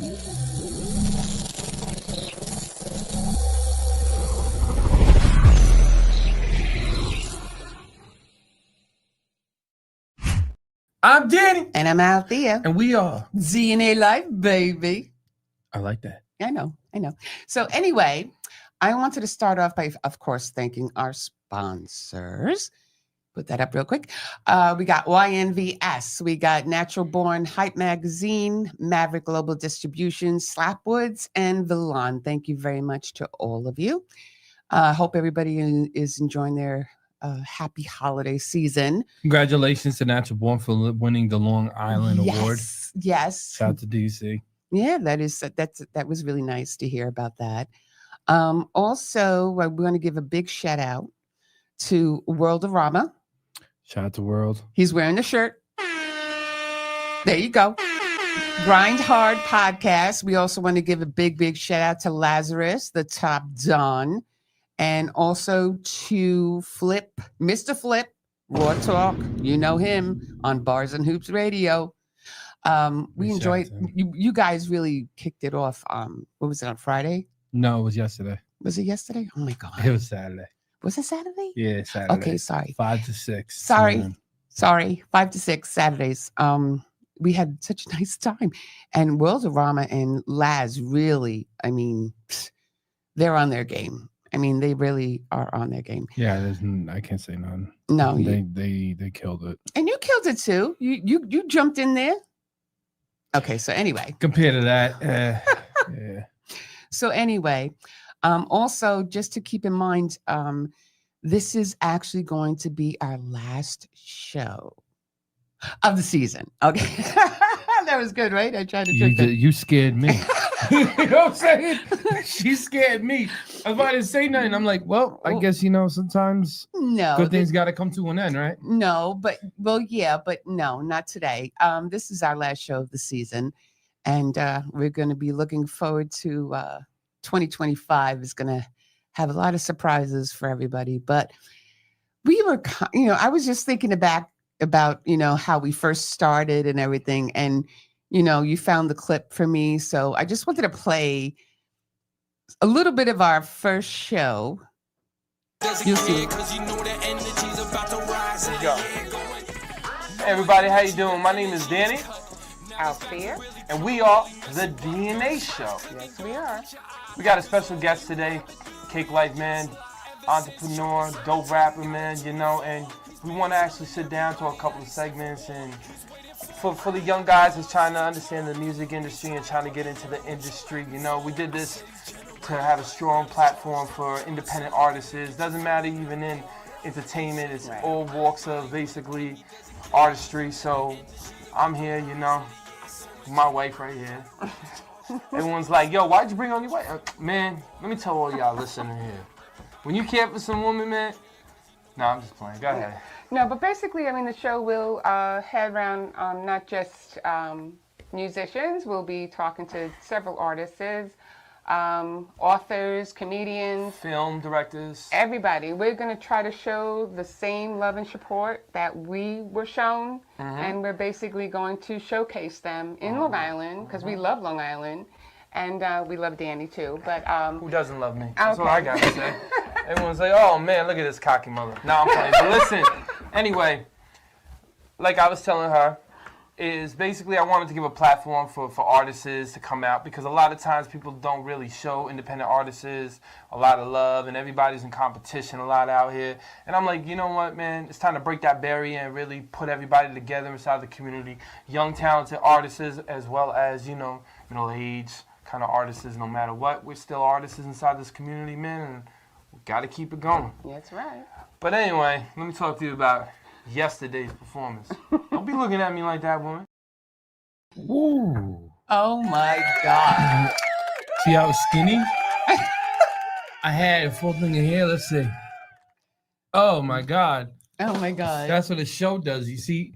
I'm Danny. And I'm Althea. And we are ZNA Life, baby. I like that. I know. So anyway, I wanted to start off by, of course, thanking our sponsors. Put that up real quick. We got YNVS. We got Natural Born Hype Magazine, Maverick Global Distribution, Slapwoods, and Villan. Thank you very much to all of you. Hope everybody is enjoying their happy holiday season. Congratulations to Natural Born for winning the Long Island Award. Yes. Shout out to DC. Yeah, that was really nice to hear about that. Also, we're going to give a big shout out to Worldorama. Shout out to World. He's wearing the shirt. There you go. Grind Hard Podcast. We also want to give a big shout out to Lazarus, the Top Don, and also to Flip, Mr. Flip, Raw Talk. You know him on Bars and Hoops Radio. We enjoyed. You guys really kicked it off. What was it, on Friday? No, it was yesterday. Was it yesterday? Oh my God. It was Saturday. Was it Saturday? Yeah, Saturday. Okay, sorry. 5 to 6. Sorry. 5 to 6 Saturdays. We had such a nice time. And Worldorama and Laz really, I mean, they're on their game. I mean, they really are on their game. Yeah, I can't say none. No, they killed it. And you killed it too. You jumped in there. Okay, so anyway. Compared to that, yeah. So anyway, also just to keep in mind, this is actually going to be our last show of the season. Okay. That was good, right? I tried to trick them. You scared me. You know what I'm saying? She scared me. I was about to say nothing. I'm like, well, I guess, sometimes good things got to come to an end, right? No, but no, not today. This is our last show of the season. And we're going to be looking forward to 2025 is going to have a lot of surprises for everybody. But we were, I was just thinking about, how we first started and everything. And, you found the clip for me. So I just wanted to play a little bit of our first show. You'll see. Hey everybody, how you doing? My name is Danny. Althea. And we are the DNA Show. Yes, we are. We got a special guest today, Cake Life man, entrepreneur, dope rapper man, and we want to actually sit down to a couple of segments and for the young guys that's trying to understand the music industry and trying to get into the industry, we did this to have a strong platform for independent artists. Doesn't matter even in entertainment, it's all walks of basically artistry. So I'm here, my wife right here. Everyone's like, yo, why'd you bring on your wife? Man, let me tell all y'all listening here. When you care for some woman, man, no, I'm just playing. Go ahead. No, but basically, the show will head around not just musicians. We'll be talking to several artists, authors, comedians, film directors, everybody. We're going to try to show the same love and support that we were shown, and we're basically going to showcase them in Long Island because we love Long Island, and we love Danny too. But who doesn't love me? That's all I got to say. Everyone's like, oh man, look at this cocky mother. No, I'm playing. But listen, anyway, like I was telling her, is basically I wanted to give a platform for artists to come out because a lot of times people don't really show independent artists a lot of love and everybody's in competition a lot out here. And I'm like, you know what, man, it's time to break that barrier and really put everybody together inside the community. Young, talented artists as well as, middle-aged kind of artists, no matter what. We're still artists inside this community, man, and we got to keep it going. That's right. But anyway, let me talk to you about yesterday's performance. Don't be looking at me like that, woman. Ooh. Oh my God. See how I was skinny? I had a full thing of hair. Let's see. Oh my God. Oh my God. That's what a show does. You see,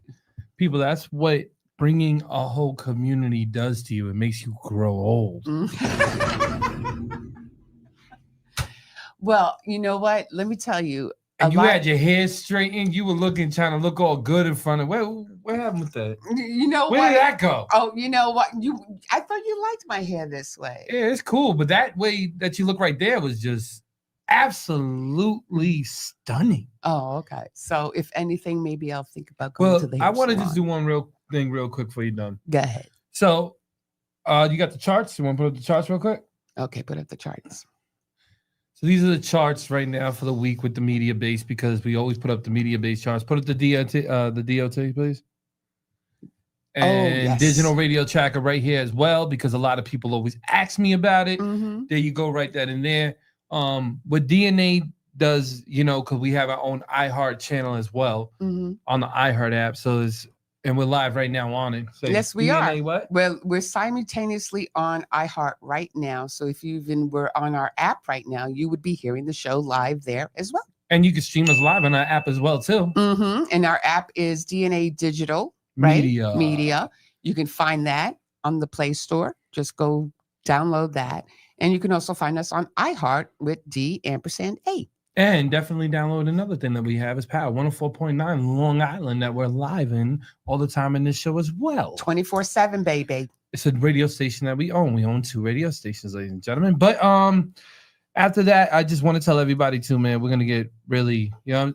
people, that's what bringing a whole community does to you. It makes you grow old. Well, you know what? Let me tell you, And you had your hair straightened. You were trying to look all good in front of. What happened with that? You know Where did that go? Oh, you know what? I thought you liked my hair this way. Yeah, it's cool, but that way that you look right there was just absolutely stunning. Oh, okay. So if anything, maybe I'll think about going to the hair I want to salon. just do one real quick before you're done. Go ahead. So, you got the charts? You want to put up the charts real quick? Okay, put up the charts. So these are the charts right now for the week with the media base, because we always put up the media base charts. Put up the DOT, please. And yes. digital radio tracker right here as well, because a lot of people always ask me about it. Mm-hmm. There you go, write that in there. What DNA does, because we have our own iHeart channel as well on the iHeart app. So and we're live right now on it. So yes, we DNA are. What? Well, we're simultaneously on iHeart right now. So if you even were on our app right now, you would be hearing the show live there as well. And you can stream us live on our app as well, too. Mm-hmm. And our app is DNA Digital Media. You can find that on the Play Store. Just go download that. And you can also find us on iHeart with D&A. And definitely download another thing that we have is Power 104.9 Long Island that we're live in all the time in this show as well. 24/7, baby. It's a radio station that we own. We own 2 radio stations, ladies and gentlemen. But after that, I just want to tell everybody too, man, we're gonna get really, I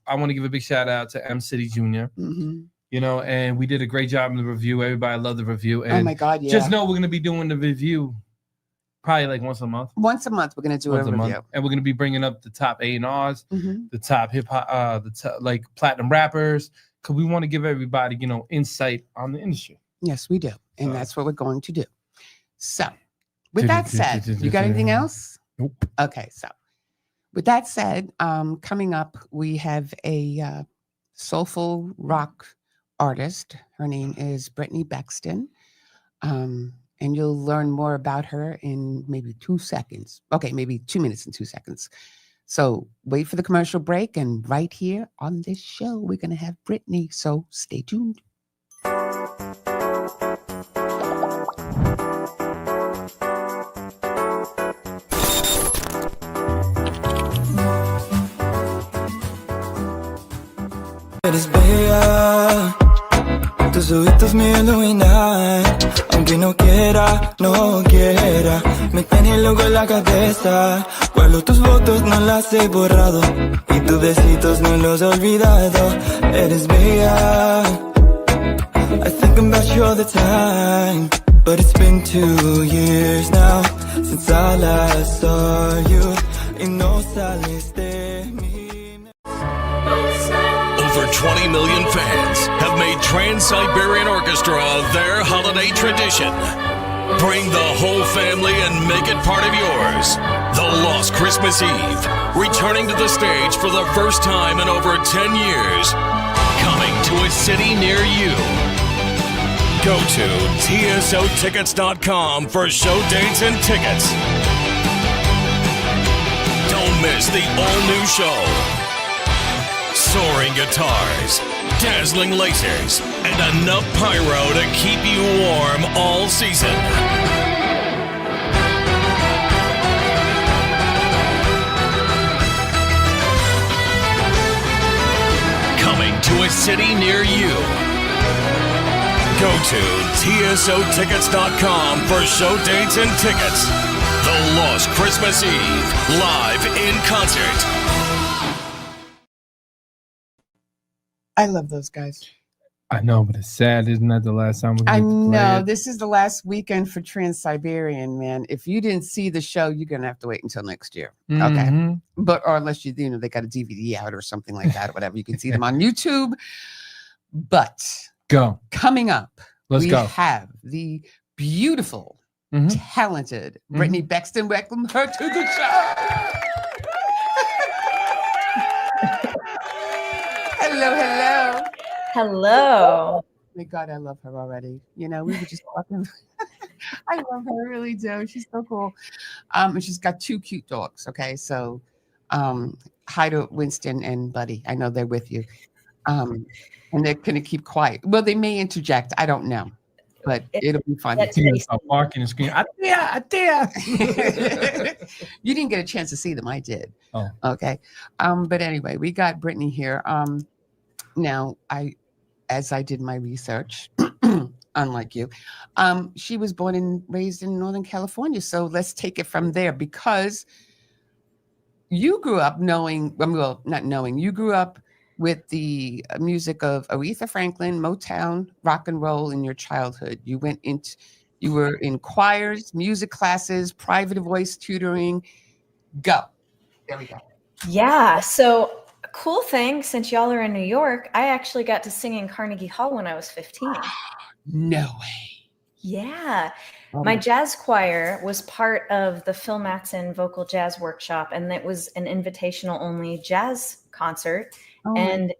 want to give a big shout out to M City Jr. Mm-hmm. And we did a great job in the review. Everybody loved the review. And oh my God, yeah. Just know we're gonna be doing the review probably like once a month. Once a month, we're gonna do a review, and we're gonna be bringing up the top A&Rs, mm-hmm. the top hip hop, the top, platinum rappers, because we want to give everybody, insight on the industry. Yes, we do, and that's what we're going to do. So, with that said, you got anything else? Nope. Okay, so with that said, coming up, we have a soulful rock artist. Her name is Brittany Bexton. And you'll learn more about her in maybe 2 seconds. Okay, maybe 2 minutes and 2 seconds. So wait for the commercial break. And right here on this show, we're going to have Brittany. So stay tuned. Eres bella, tus ojitos me iluminan. Aunque no quiera, me tiene loco en la cabeza. Guardo tus fotos, no las he borrado, y tus besitos no los he olvidado. Eres bella, I think about you all the time. But it's been 2 years now since I last saw you, y no sales de mí. Over 20 million fans have made Trans-Siberian Orchestra their holiday tradition. Bring the whole family and make it part of yours. The Lost Christmas Eve, returning to the stage for the first time in over 10 years. Coming to a city near you. Go to tsotickets.com for show dates and tickets. Don't miss the all-new show. Soaring guitars, dazzling lasers, and enough pyro to keep you warm all season. Coming to a city near you. Go to tsotickets.com for show dates and tickets. The Lost Christmas Eve, live in concert. I love those guys. I know, but it's sad. Isn't that the last time we're going to play it? This is the last weekend for Trans-Siberian, man. If you didn't see the show, you're going to have to wait until next year. Mm-hmm. Okay. Or unless they got a DVD out or something like that or whatever. You can see them on YouTube. But coming up, we have the beautiful, talented Brittany Bexton. Welcome her to the show. Hello. Hello. My God, I love her already. We were just talking. I love her, I really do. She's so cool. And she's got 2 cute dogs. Okay, so hi to Winston and Buddy. I know they're with you. And they're going to keep quiet. Well, they may interject. I don't know. but it'll be fun. That's You tasty. start barking and screaming, I dare. You didn't get a chance to see them. I did. Oh. Okay. But anyway, we got Brittany here. Now as I did my research, unlike you, she was born and raised in Northern California. So let's take it from there, because you grew up knowing, well, not knowing, you grew up with the music of Aretha Franklin, Motown, rock and roll in your childhood. You were in choirs, music classes, private voice tutoring. Go. There we go. Yeah. So, a cool thing, since y'all are in New York, I actually got to sing in Carnegie Hall when I was 15. No way. Yeah. Oh My jazz choir was part of the Phil Mattson Vocal Jazz Workshop, and it was an invitational only jazz concert. Oh, And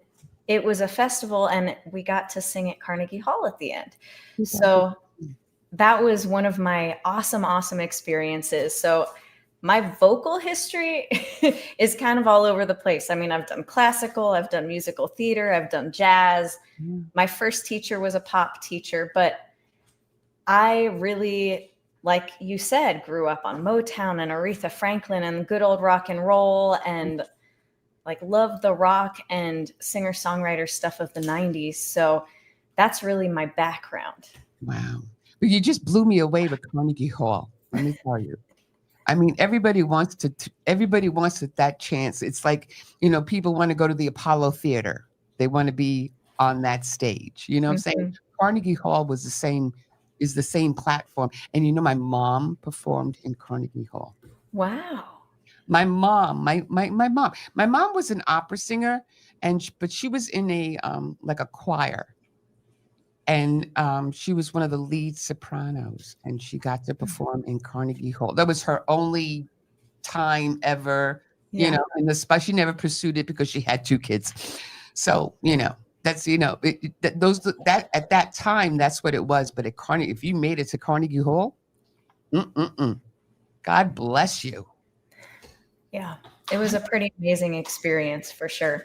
it was a festival, and we got to sing at Carnegie Hall at the end. So that was one of my awesome experiences. So my vocal history is kind of all over the place. I mean, I've done classical, I've done musical theater, I've done jazz. My first teacher was a pop teacher, but I really, like you said, grew up on Motown and Aretha Franklin and good old rock and roll, and like loved the rock and singer-songwriter stuff of the 90s. So that's really my background. Wow. But you just blew me away with Carnegie Hall. Let me tell you. I mean, everybody wants that chance. It's like, people want to go to the Apollo Theater. They want to be on that stage. You know what I'm saying? Carnegie Hall is the same platform. And my mom performed in Carnegie Hall. Wow. My mom was an opera singer, but she was in a choir, and she was one of the lead sopranos, and she got to perform in Carnegie Hall. That was her only time ever, in the spot. She never pursued it because she had 2 kids. So, that's, at that time, that's what it was. But at Carnegie, if you made it to Carnegie Hall, God bless you. Yeah, it was a pretty amazing experience for sure.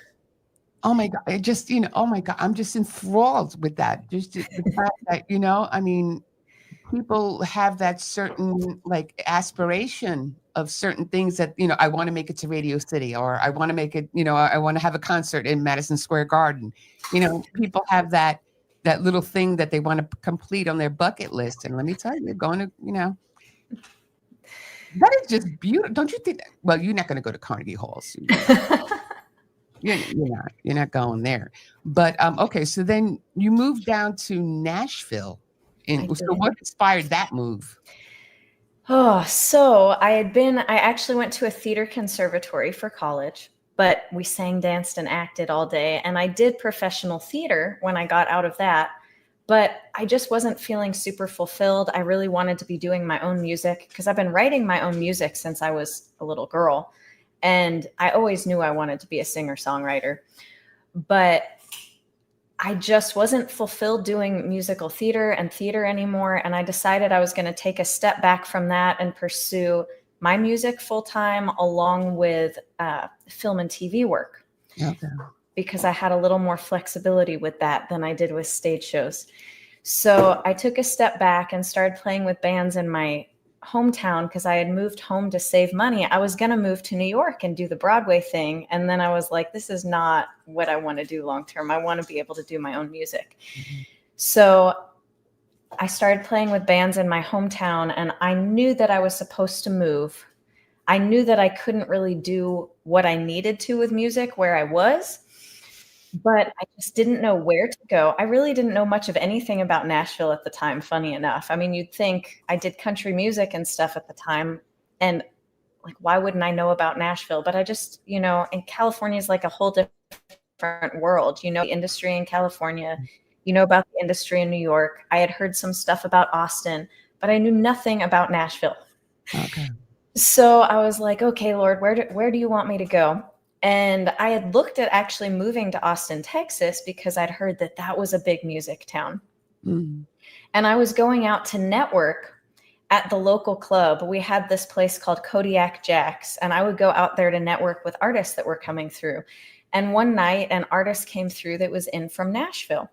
Oh my God. It just, oh my God, I'm just enthralled with that. Just the fact that, I mean, people have that certain aspiration of certain things that, I want to make it to Radio City, or I want to make it, I want to have a concert in Madison Square Garden. People have that little thing that they want to complete on their bucket list. And let me tell you, going to, that is just beautiful. Don't you think? Well, you're not going to go to Carnegie Hall. So you're not going there. But okay, so then you moved down to Nashville. So what inspired that move? Oh, so I actually went to a theater conservatory for college, but we sang, danced, and acted all day. And I did professional theater when I got out of that. But I just wasn't feeling super fulfilled. I really wanted to be doing my own music because I've been writing my own music since I was a little girl. And I always knew I wanted to be a singer-songwriter. But I just wasn't fulfilled doing musical theater anymore. And I decided I was going to take a step back from that and pursue my music full-time along with film and TV work. Okay. Because I had a little more flexibility with that than I did with stage shows. So I took a step back and started playing with bands in my hometown because I had moved home to save money. I was going to move to New York and do the Broadway thing. And then I was like, this is not what I want to do long term. I want to be able to do my own music. Mm-hmm. So I started playing with bands in my hometown, and I knew that I was supposed to move. I knew that I couldn't really do what I needed to with music where I was. But I just didn't know where to go. I really didn't know much of anything about Nashville at the time, funny enough. I mean, you'd think I did country music and stuff at the time. And why wouldn't I know about Nashville? But I just, and California is like a whole different world. The industry in California, about the industry in New York. I had heard some stuff about Austin, but I knew nothing about Nashville. Okay. So I was like, okay, Lord, where do you want me to go? And I had looked at actually moving to Austin, Texas, because I'd heard that was a big music town. Mm-hmm. And I was going out to network at the local club. We had this place called Kodiak Jack's, and I would go out there to network with artists that were coming through. And one night, an artist came through that was in from Nashville.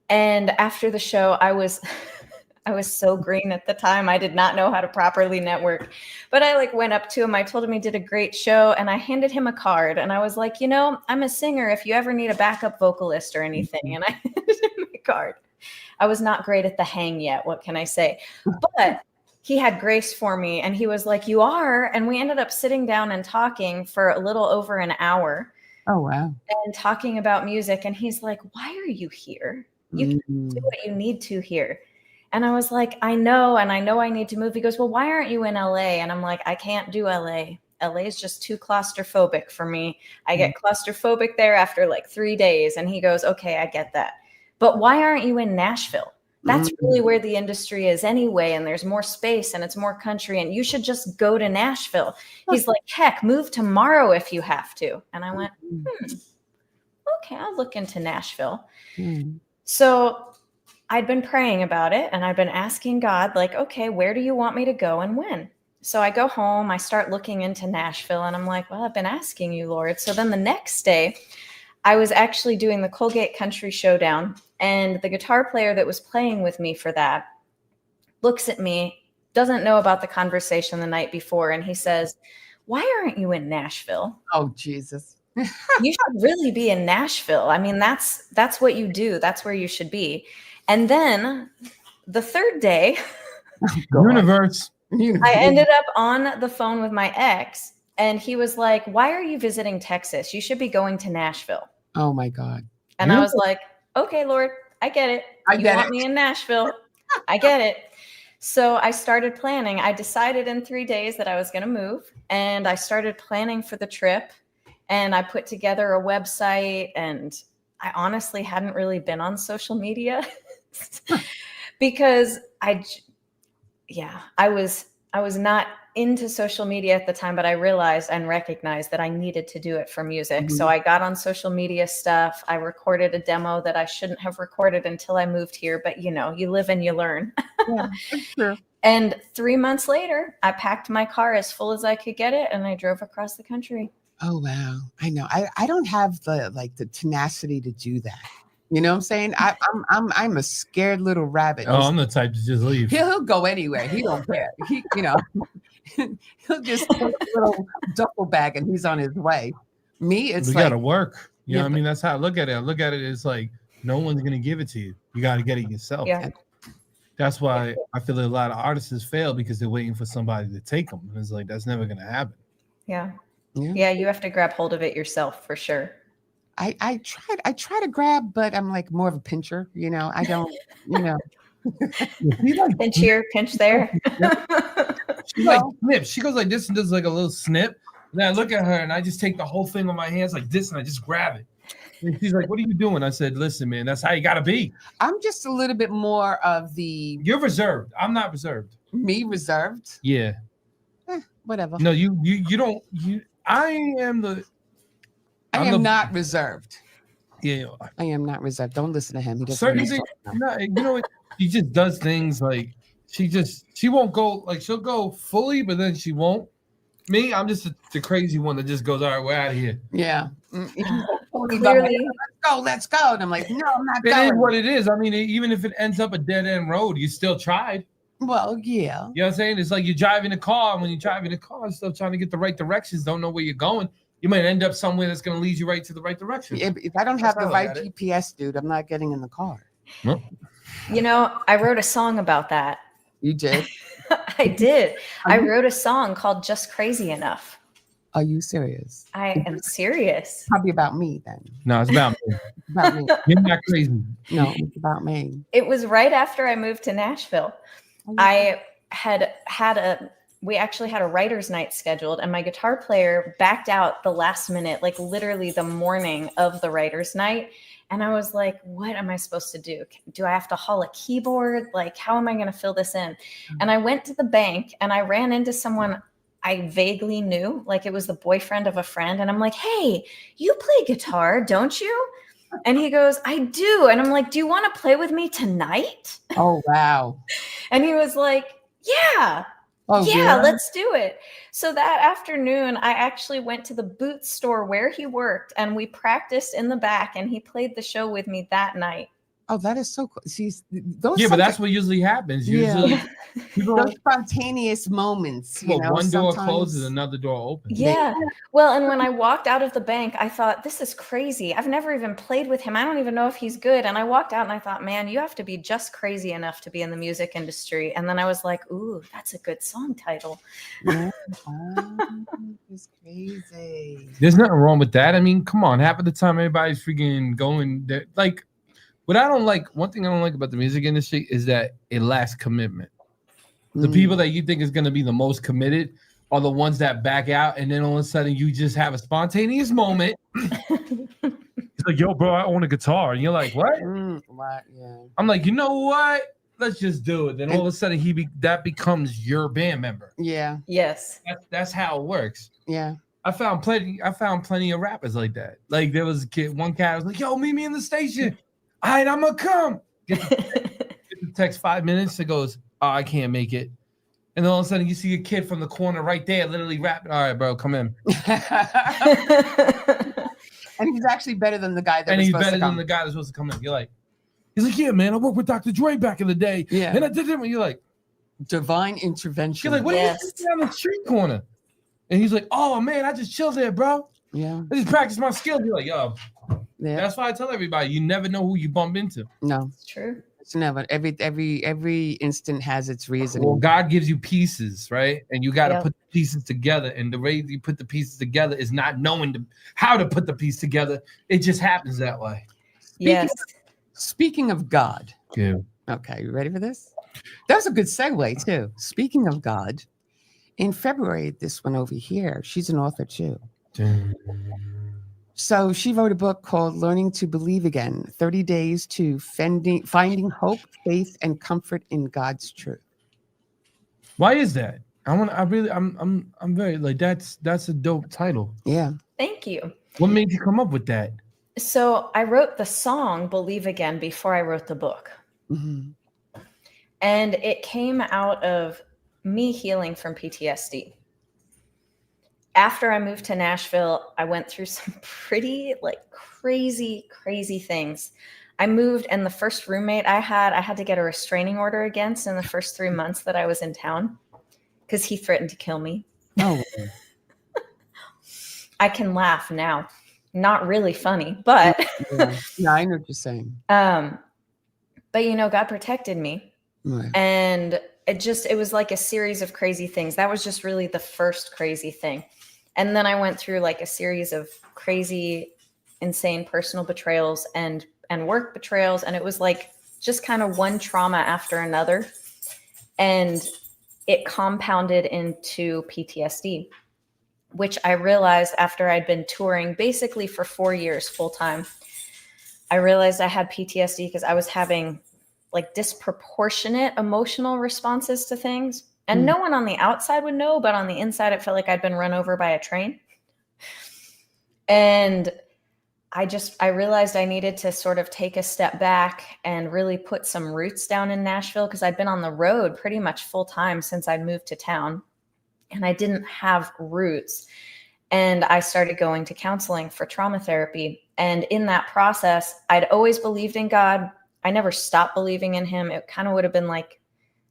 And after the show, I was so green at the time. I did not know how to properly network. But I like went up to him. I told him he did a great show, and I handed him a card. And I was like, you know, I'm a singer if you ever need a backup vocalist or anything. And I handed him a card. I was not great at the hang yet. What can I say? But he had grace for me, and he was like, you are. And we ended up sitting down and talking for a little over an hour. Oh, wow. And talking about music. And he's like, why are you here? You can do what you need to here. And I was like, I know. And I know I need to move. He goes, well, why aren't you in LA? And I'm like, I can't do LA. LA is just too claustrophobic for me. I get claustrophobic there after like 3 days. And he goes, okay, I get that. But why aren't you in Nashville? That's really where the industry is anyway. And there's more space and it's more country. And you should just go to Nashville. He's like, heck, move tomorrow if you have to. And I went, okay, I'll look into Nashville. So I'd been praying about it, and I'd been asking God, like, okay, where do you want me to go and when? So I go home, I start looking into Nashville, and I'm like, well, I've been asking you, Lord. So then the next day, I was actually doing the Colgate Country Showdown, and the guitar player that was playing with me for that looks at me, doesn't know about the conversation the night before, and he says, why aren't you in Nashville? Oh, Jesus. You should really be in Nashville. I mean, that's what you do. That's where you should be. And then the third day, Universe. I ended up on the phone with my ex, and he was like, why are you visiting Texas? You should be going to Nashville. Oh, my God. And I was like, okay, Lord, I get it. You want me in Nashville. I get it. So I started planning. I decided in 3 days that I was going to move, and I started planning for the trip. And I put together a website, and I honestly hadn't really been on social media because I was not into social media at the time, but I realized and recognized that I needed to do it for music. So I got on social media stuff. I recorded a demo that I shouldn't have recorded until I moved here, but you know, you live and you learn. Yeah, that's true. And 3 months later, I packed my car as full as I could get it, and I drove across the country. Oh, wow. I know. I don't have the tenacity to do that. You know what I'm saying? I'm a scared little rabbit. Oh, I'm the type to just leave. He'll go anywhere. He don't care. He'll just take a little duffel bag and he's on his way. Me, it's we like, gotta work. You know what I but- mean? That's how I look at it. I look at it as like no one's gonna give it to you. You gotta get it yourself. Yeah. That's why I feel that a lot of artists fail because they're waiting for somebody to take them. And it's like that's never gonna happen. Yeah. Yeah. Yeah, you have to grab hold of it yourself for sure. I try to grab, but I'm like more of a pincher, you know. I don't, you know. Pinch here, pinch there. She like snips. She goes like this and does like a little snip. And then I look at her and I just take the whole thing on my hands like this and I just grab it. And she's like, "What are you doing?" I said, "Listen, man, that's how you gotta be." I'm just a little bit more of the You're reserved. I'm not reserved. me reserved. Yeah. Whatever. No, you don't. I am the. I am not reserved. Yeah. I am not reserved. Don't listen to him. He doesn't Certain understand. things. No, you know what? She just does things like she won't go like she'll go fully, but then she won't. Me, I'm just the crazy one that just goes, all right, we're out of here. Yeah. Clearly, Let's go. And I'm like, no, I'm not It going. is what it is. I mean, even if it ends up a dead end road, you still tried. Well, yeah. You know what I'm saying? It's like you're driving a car, and when you're driving a car, still trying to get the right directions, don't know where you're going. You might end up somewhere that's going to lead you right to the right direction. If I don't have That's the how I right look at it. GPS, dude, I'm not getting in the car. you know, I wrote a song about that. You did? I did. I wrote a song called Just Crazy Enough. Are you serious? I am serious. Probably about me then. No, it's about me. It's about me. You're not crazy. No, it's about me. It was right after I moved to Nashville. I we actually had a writer's night scheduled, and my guitar player backed out the last minute, like literally the morning of the writer's night. And I was like, what am I supposed to do? Do I have to haul a keyboard? Like, how am I going to fill this in? And I went to the bank and I ran into someone I vaguely knew, like it was the boyfriend of a friend. And I'm like, hey, you play guitar, don't you? And he goes, I do. And I'm like, do you want to play with me tonight? Oh, wow. And he was like, yeah. Oh, Yeah, let's do it. So that afternoon, I actually went to the boot store where he worked, and we practiced in the back, and he played the show with me that night. Oh, that is so cool. See, those Yeah, but that's what usually happens. Yeah. Usually, people, those spontaneous moments. You know, one door sometimes- closes, another door opens. Yeah. Well, and when I walked out of the bank, I thought, this is crazy. I've never even played with him. I don't even know if he's good. And I walked out and I thought, man, you have to be just crazy enough to be in the music industry. And then I was like, ooh, that's a good song title. Yeah. It's crazy. There's nothing wrong with that. I mean, come on. Half of the time, everybody's freaking going there. Like, what I don't like, one thing I don't like about the music industry is that it lacks commitment. The people that you think is going to be the most committed are the ones that back out, and then all of a sudden you just have a spontaneous moment. It's like, yo, bro, I own a guitar. And you're like, what? What? Yeah. I'm like, you know what? Let's just do it. Then all of a sudden that becomes your band member. Yeah. Yes. That's how it works. Yeah. I found plenty of rappers like that. Like there was one cat was like, yo, meet me in the station. All right, I'm gonna come. Get the text 5 minutes. It goes, oh, I can't make it. And then all of a sudden you see a kid from the corner right there literally rapping. All right, bro, come in. And he's actually better than the guy that And was he's supposed better to come. than the guy that's supposed to come in. You're like, he's like, yeah, man, I worked with Dr. Dre back in the day. Yeah. And I did it. You're like, Divine intervention. you're like, what Yes. are you doing down the street corner? And he's like, oh man, I just chilled there, bro. Yeah. I just practiced my skills. You're like, yo, Yeah. that's why I tell everybody, you never know who you bump into. No, It's true. it's never. Every instant has its reasoning. Well, God gives you pieces, right? And you got to Yep. put the pieces together. And the way you put the pieces together is not knowing how to put the piece together. It just happens that way. Yes. Speaking of God. Yeah. Okay, you ready for this? That was a good segue too. Speaking of God, in February, this one over here, she's an author too. So she wrote a book called Learning to Believe Again, 30 Days to Finding Hope, Faith, and Comfort in God's Truth. Why is that? I'm very like that's a dope title. Yeah. Thank you. What made you come up with that? So I wrote the song Believe Again before I wrote the book. Mhm. And it came out of me healing from PTSD. After I moved to Nashville, I went through some pretty crazy things. I moved, and the first roommate I had to get a restraining order against in the first 3 months that I was in town because he threatened to kill me. Oh, I can laugh now. Not really funny, but yeah, I know what you're saying. but God protected me. Right. And it was like a series of crazy things. That was just really the first crazy thing. And then I went through like a series of crazy, insane personal betrayals and work betrayals. And it was like just kind of one trauma after another. And it compounded into PTSD, which I realized after I'd been touring basically for 4 years full time. I realized I had PTSD because I was having like disproportionate emotional responses to things. And no one on the outside would know, but on the inside, it felt like I'd been run over by a train. And I realized I needed to sort of take a step back and really put some roots down in Nashville because I'd been on the road pretty much full time since I'd moved to town. And I didn't have roots. And I started going to counseling for trauma therapy. And in that process, I'd always believed in God. I never stopped believing in him. It kind of would have been like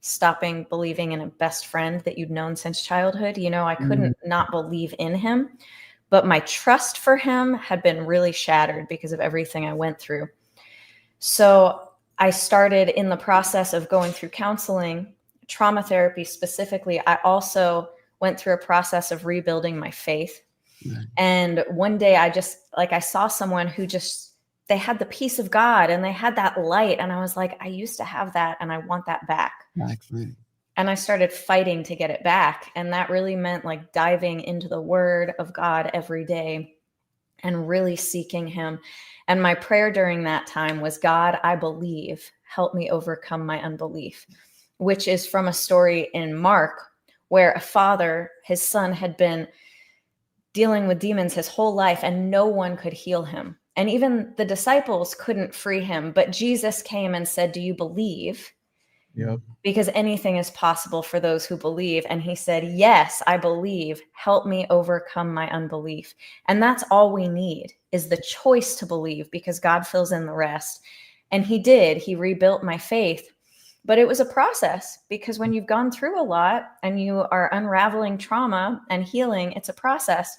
stopping believing in a best friend that you'd known since childhood. I couldn't not believe in him, but my trust for him had been really shattered because of everything I went through. So I started in the process of going through counseling, trauma therapy specifically. I also went through a process of rebuilding my faith. Right. And one day I saw someone who they had the peace of God and they had that light. And I was like, I used to have that and I want that back. Exactly. And I started fighting to get it back. And that really meant like diving into the word of God every day and really seeking him. And my prayer during that time was, God, I believe, help me overcome my unbelief, which is from a story in Mark where a father, his son had been dealing with demons his whole life and no one could heal him. And even the disciples couldn't free him, but Jesus came and said, do you believe? Yep. Because anything is possible for those who believe. And he said, yes, I believe. Help me overcome my unbelief. And that's all we need is the choice to believe because God fills in the rest. And he did. He rebuilt my faith. But it was a process, because when you've gone through a lot and you are unraveling trauma and healing, it's a process.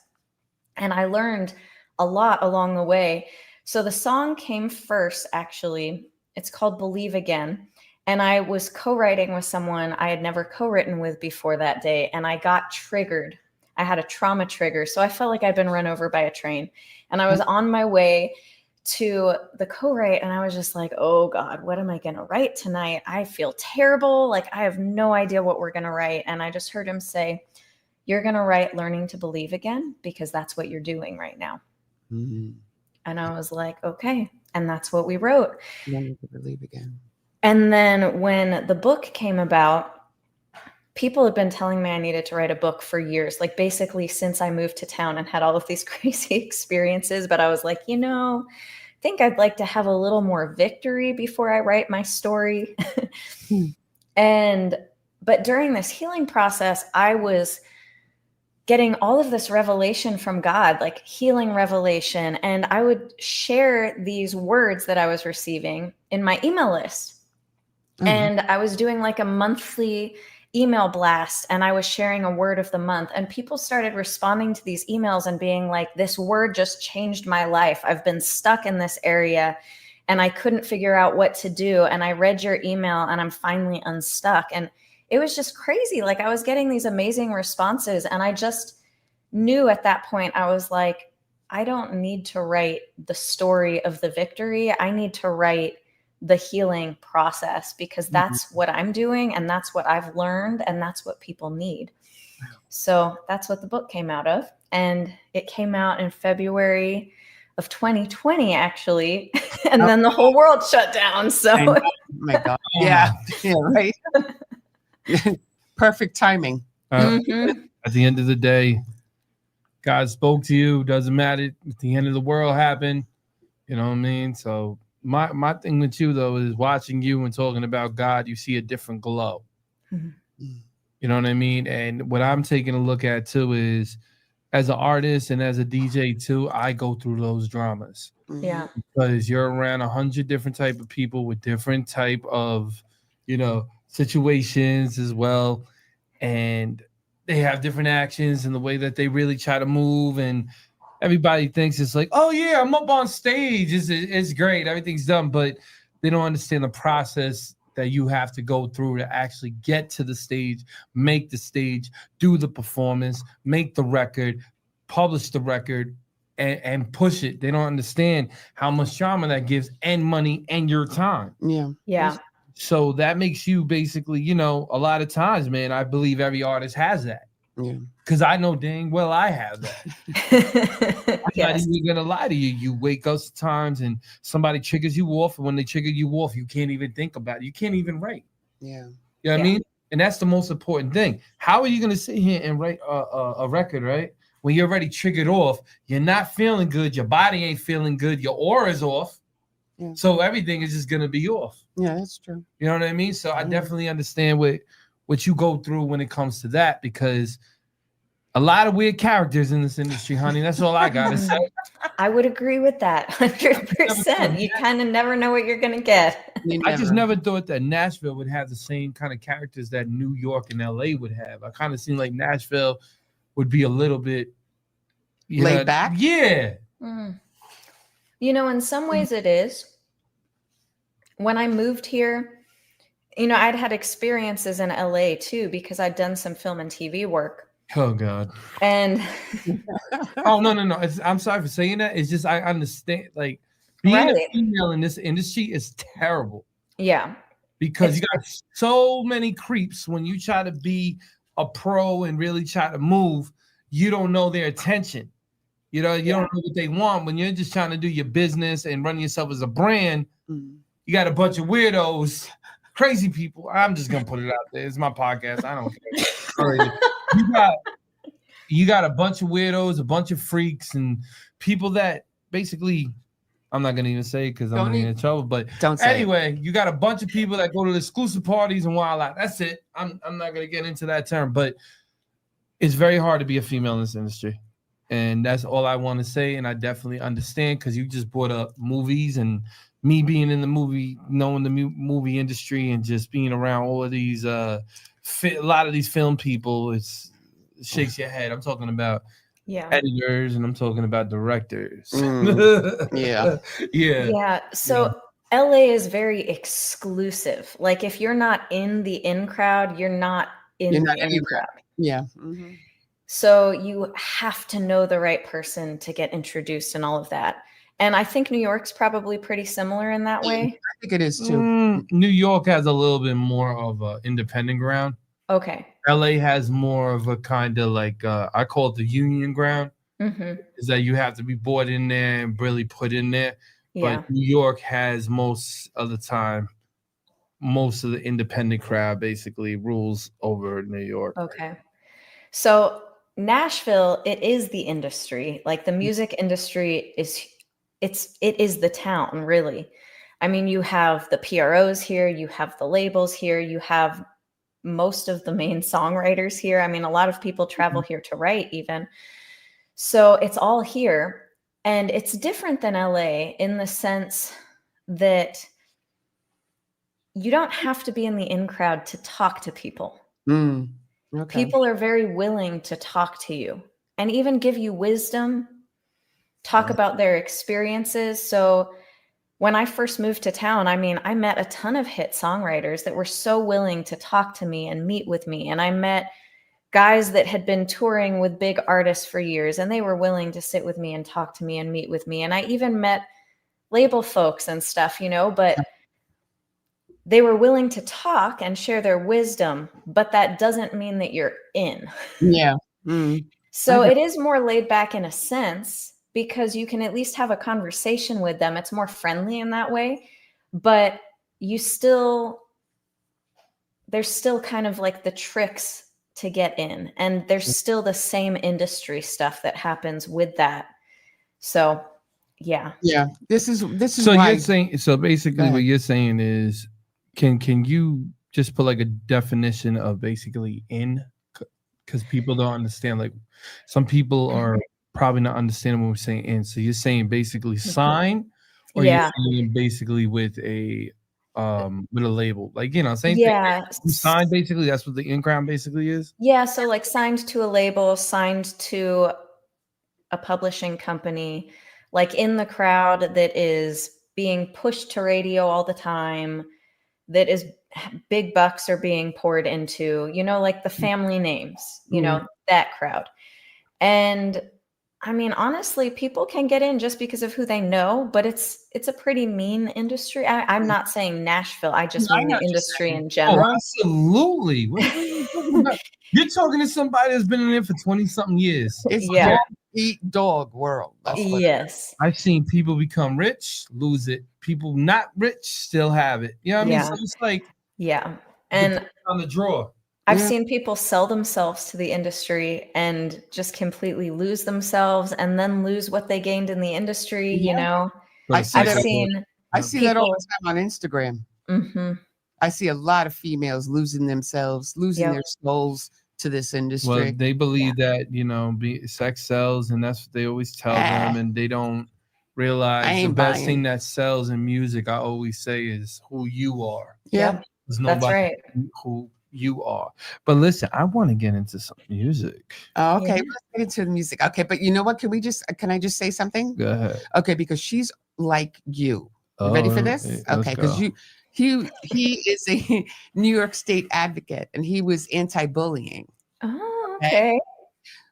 And I learned a lot along the way. So the song came first, actually. It's called Believe Again. And I was co-writing with someone I had never co-written with before that day. And I got triggered. I had a trauma trigger. So I felt like I'd been run over by a train. And I was on my way to the co-write, and I was just like, oh God, what am I going to write tonight? I feel terrible. Like, I have no idea what we're going to write. And I just heard him say, you're going to write Learning to Believe Again, because that's what you're doing right now. Mm-hmm. And I was like, okay. And that's what we wrote. Learning to Believe Again. And then when the book came about, people had been telling me I needed to write a book for years, like basically since I moved to town and had all of these crazy experiences. But I was like, I think I'd like to have a little more victory before I write my story. But during this healing process, I was getting all of this revelation from God, like healing revelation. And I would share these words that I was receiving in my email list. Mm-hmm. And I was doing like a monthly email blast, and I was sharing a word of the month, and people started responding to these emails and being like, this word just changed my life. I've been stuck in this area and I couldn't figure out what to do. And I read your email and I'm finally unstuck. And it was just crazy. Like, I was getting these amazing responses, and I just knew at that point, I was like, I don't need to write the story of the victory. I need to write the healing process, because that's what I'm doing, and that's what I've learned, and that's what people need. So that's what the book came out of. And it came out in February of 2020, actually. And then the whole world shut down. So, oh my God. Yeah. Yeah. Right. Perfect timing. At the end of the day, God spoke to you. Doesn't matter if the end of the world happened. You know what I mean? So my thing with you, though, is watching you and talking about God, you see a different glow. Mm-hmm. You know what I mean? And what I'm taking a look at, too, is as an artist and as a DJ, too, I go through those dramas. Yeah. Because you're around 100 different type of people with different type of, situations as well. And they have different actions and the way that they really try to move. And everybody thinks it's like, oh, yeah, I'm up on stage. It's great. Everything's done. But they don't understand the process that you have to go through to actually get to the stage, make the stage, do the performance, make the record, publish the record, and push it. They don't understand how much drama that gives, and money, and your time. Yeah. Yeah. So that makes you basically, a lot of times, man, I believe every artist has that. Yeah. Because I know dang well I have that. I'm not even going to lie to you. You wake up times and somebody triggers you off. And when they trigger you off, you can't even think about it. You can't even write. Yeah. You know what I mean? And that's the most important thing. How are you going to sit here and write a record, right? When you're already triggered off, you're not feeling good. Your body ain't feeling good. Your aura is off. Yeah. So everything is just going to be off. Yeah, that's true. You know what I mean? So I definitely understand what you go through when it comes to that, because a lot of weird characters in this industry, honey. That's all I got to say. I would agree with that 100%. You kind of never know what you're going to get. I just never thought that Nashville would have the same kind of characters that New York and LA would have. I kind of seem like Nashville would be a little bit laid back. Yeah. In some ways it is. When I moved here, I'd had experiences in LA too, because I'd done some film and TV work. Oh God. And oh no. I'm sorry for saying that. It's just I understand, like, being a female in this industry is terrible. Yeah. Because you got so many creeps. When you try to be a pro and really try to move, you don't know their attention. You don't know what they want. When you're just trying to do your business and run yourself as a brand, you got a bunch of weirdos, crazy people. I'm just gonna put it out there. It's my podcast. I don't care. You got a bunch of weirdos, a bunch of freaks, and people that basically, I'm not gonna even say because I'm gonna get in trouble. But anyway, you got a bunch of people that go to the exclusive parties and wild out. That's it. I'm not gonna get into that term, but it's very hard to be a female in this industry. And that's all I want to say. And I definitely understand because you just brought up movies and me being in the movie, knowing the movie industry and just being around all of these, a lot of these film people, it shakes your head. I'm talking about editors and I'm talking about directors. Yeah. Yeah. So LA is very exclusive. Like if you're not in the in crowd, you're not in the in crowd. Yeah. So you have to know the right person to get introduced and all of that. And I think New York's probably pretty similar in that way. I think it is too. New York has a little bit more of an independent ground. Okay. LA has more of a kind of like, I call it the union ground. Is that you have to be brought in there and really put in there. Yeah. But New York has most of the time, most of the independent crowd basically rules over New York. Okay. So Nashville, it is the industry. Like the music industry it is the town, really. I mean, you have the PROs here, you have the labels here, you have most of the main songwriters here. I mean, a lot of people travel here to write even. So it's all here. And it's different than LA in the sense that you don't have to be in the in crowd to talk to people. Okay. People are very willing to talk to you and even give you wisdom, talk about their experiences. So when I first moved to town, I mean, I met a ton of hit songwriters that were so willing to talk to me and meet with me. And I met guys that had been touring with big artists for years, and they were willing to sit with me and talk to me and meet with me. And I even met label folks and stuff, but they were willing to talk and share their wisdom, but that doesn't mean that you're in. Yeah. So it is more laid back in a sense because you can at least have a conversation with them. It's more friendly in that way, but there's still kind of like the tricks to get in, and there's still the same industry stuff that happens with that. So yeah. This is so why you're saying, so basically what you're saying is, can you just put like a definition of basically in, because people don't understand, like some people are probably not understanding what we're saying in. So you're saying basically sign, or you're saying basically with a label, like, same thing. You sign, basically that's what the in crowd basically is. So like signed to a label, signed to a publishing company, like in the crowd that is being pushed to radio all the time, that is big bucks are being poured into, like the family names, that crowd. And I mean, honestly, people can get in just because of who they know, but it's a pretty mean industry. I'm not saying Nashville. I just mean the industry in general. Oh, absolutely. What are you talking about? You're talking to somebody that's been in there for 20-something years. It's dog eat dog world. Yes. I've seen people become rich, lose it. People not rich still have it. You know what I mean? So it's like, and on the draw. I've seen people sell themselves to the industry and just completely lose themselves and then lose what they gained in the industry, I've seen that all the time on Instagram. I see a lot of females losing themselves, losing their souls to this industry. Well, they believe that, sex sells, and that's what they always tell them, and they don't realize the best thing that sells in music, I always say, is who you are. Yeah. There's nobody that's right. who you are. But listen, I want to get into some music. Oh, okay. Let's get into the music. Okay, but you know what? Can I just say something? Go ahead. Okay, because she's like you. Ready for this? Okay, because he is a New York State advocate, and he was anti-bullying. Oh, okay.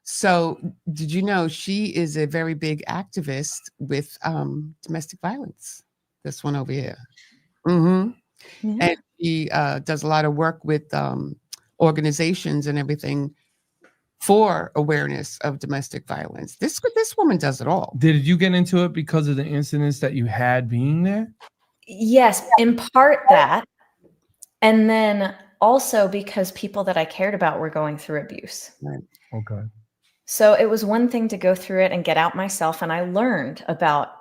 So did you know she is a very big activist with domestic violence? This one over here. And he does a lot of work with organizations and everything for awareness of domestic violence. This woman does it all. Did you get into it because of the incidents that you had being there? Yes, in part that. And then also because people that I cared about were going through abuse. Right. Okay. So it was one thing to go through it and get out myself. And I learned about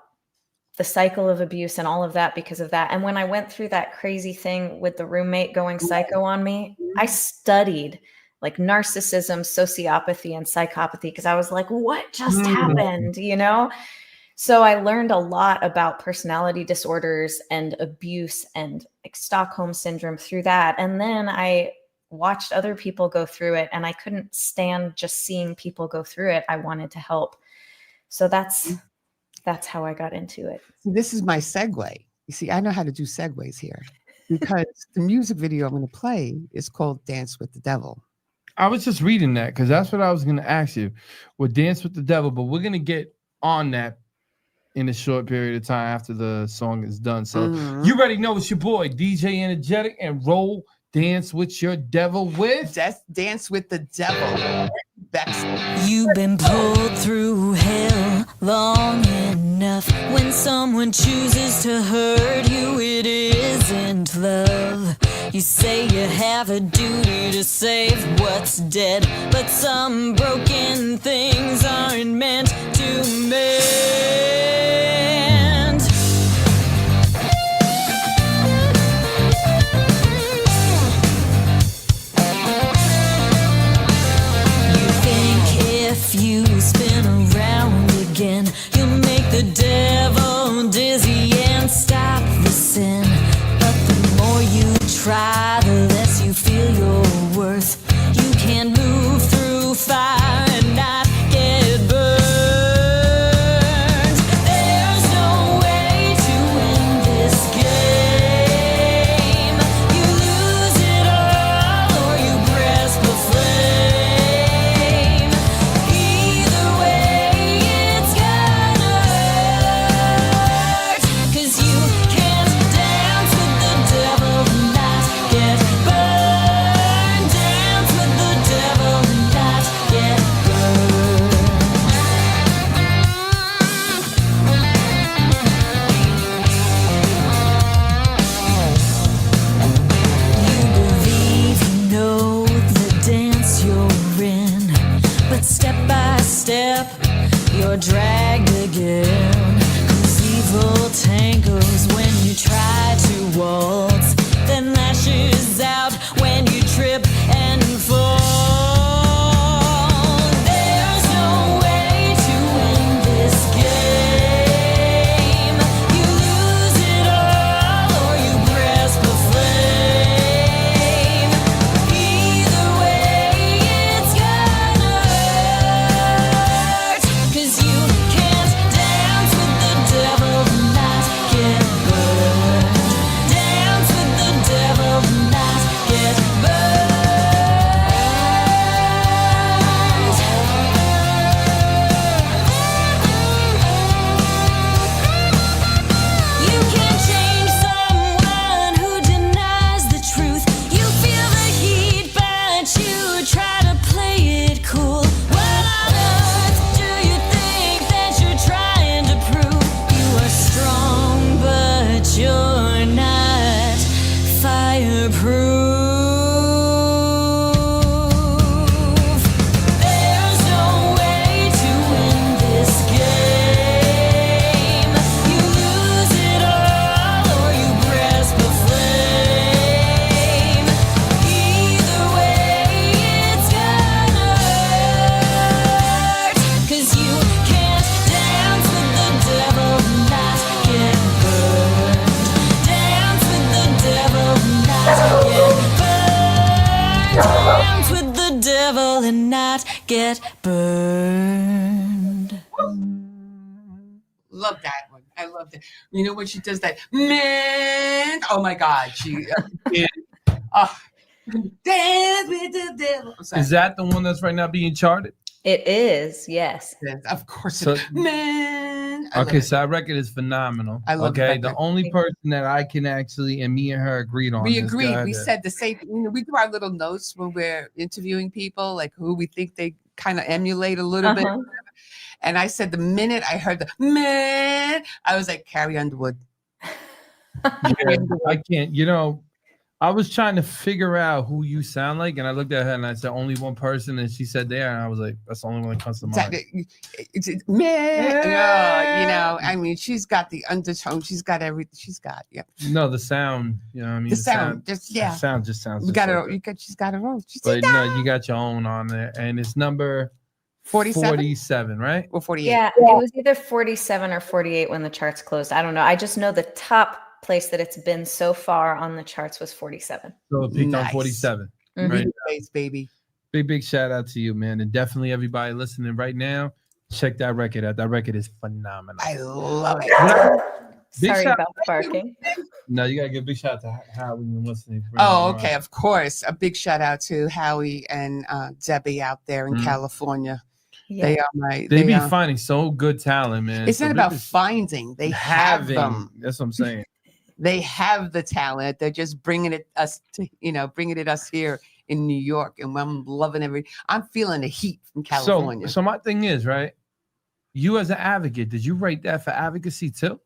the cycle of abuse and all of that because of that. And when I went through that crazy thing with the roommate going psycho on me, I studied like narcissism, sociopathy, and psychopathy, because I was like, what just happened, you know? So I learned a lot about personality disorders and abuse and like Stockholm syndrome through that. And then I watched other people go through it, and I couldn't stand just seeing people go through it. I wanted to help. So that's how I got into it. This is my segue. You see, I know how to do segues here, because the music video I'm going to play is called Dance with the Devil. I was just reading that because that's what I was going to ask you. With Dance with the Devil, but we're going to get on that in a short period of time after the song is done. So you already know it's your boy, DJ Energetic, and roll Dance with Your Devil with... Dance with the Devil. Bexton. You've been pulled through hell long enough. When someone chooses to hurt you, it isn't love. You say you have a duty to save what's dead, but some broken things aren't meant to mend. If you spin around again, you'll make the devil dizzy and stop the sin. But the more you try, the less you feel your worth. You can't move through fire and not get burned. There's no way to win this game. You lose it all or you grasp the flame. Step by step, you're dragged again. 'Cause evil tangles when you try to waltz, then lashes out when you trip and fall. There's no way to win this game. You lose it all or you grasp the flame. Either way, it's gonna hurt. 'Cause you can't dance with the devil and not get burned. Dance with the devil and not get burned. You can't change someone who denies the truth. You feel the heat, but you try to play it cool. What on earth do you think that you're trying to prove? You are strong, but you're not fireproof. There's no way to win this game. You lose it all or you grasp the flame. Either way, it's gonna hurt. 'Cause you can't dance with the devil and not get burned. Dance with the devil and not get burned. Dance with the devil and not get burned. Love that one. I love that. You know when she does that, man. Oh my God. She dance with the devil. I'm sorry. Is that the one that's right now being charted? It is, yes. Of course. So- Man. I love Okay, it. so that record is phenomenal. I love okay, that the record. only person that I can actually, and me and her agreed on. We this agreed. guy We that- said the same. You know, we do our little notes when we're interviewing people, like who we think they kind of emulate a little bit. Uh-huh. And I said the minute I heard the man, I was like Carrie Underwood. Yeah, I can't. You know, I was trying to figure out who you sound like, and I looked at her and I said only one person, and she said there, and I was like, that's the only one that comes to mind. Man, no, you know, I mean, she's got the undertone. She's got everything. She's got, yeah. No, the sound, you know what I mean? The sound, just, yeah. The sound just sounds. You got it. She's got her own. But no, you got your own on there, and it's number 47, right? Or 48. Yeah, it was either 47 or 48 when the charts closed. I don't know. I just know the top place that it's been so far on the charts was 47. So it peaked on 47. Right? Thanks, baby. Big shout out to you, man. And definitely everybody listening right now, check that record out. That record is phenomenal. I love it. Sorry about the barking. No, you gotta give a big shout out to Howie and listening. Oh, okay. Of course. A big shout out to Howie and Debbie out there in California. Yeah. They are my. They be finding so good talent, man. It's so not about finding. They have them. That's what I'm saying. They have the talent. They're just bringing it us here in New York, and I'm loving I'm feeling the heat from California. So my thing is, right? You as an advocate, did you write that for advocacy too?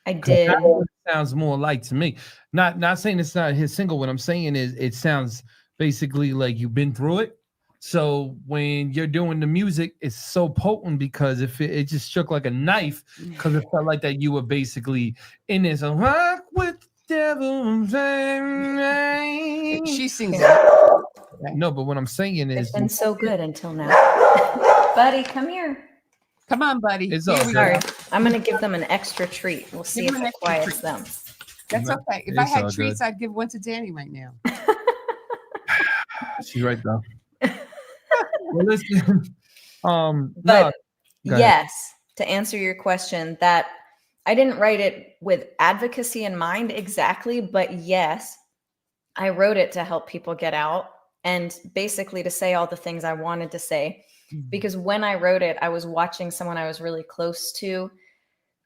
I did. That sounds more like to me. Not saying it's not his single. What I'm saying is, it sounds basically like you've been through it. So when you're doing the music, it's so potent because if it just struck like a knife, because it felt like that you were basically in this rock with the devil. She sings it. No, but what I'm saying is, It's been so good until now. Buddy, come here. Come on, buddy. It's all Sorry, I'm gonna give them an extra treat. We'll see if it quiets them. That's okay. If I had treats, I'd give one to Danny right now. She's right though. Well, listen, but yes, to answer your question, that I didn't write it with advocacy in mind exactly, but yes, I wrote it to help people get out and basically to say all the things I wanted to say. Because when I wrote it, I was watching someone I was really close to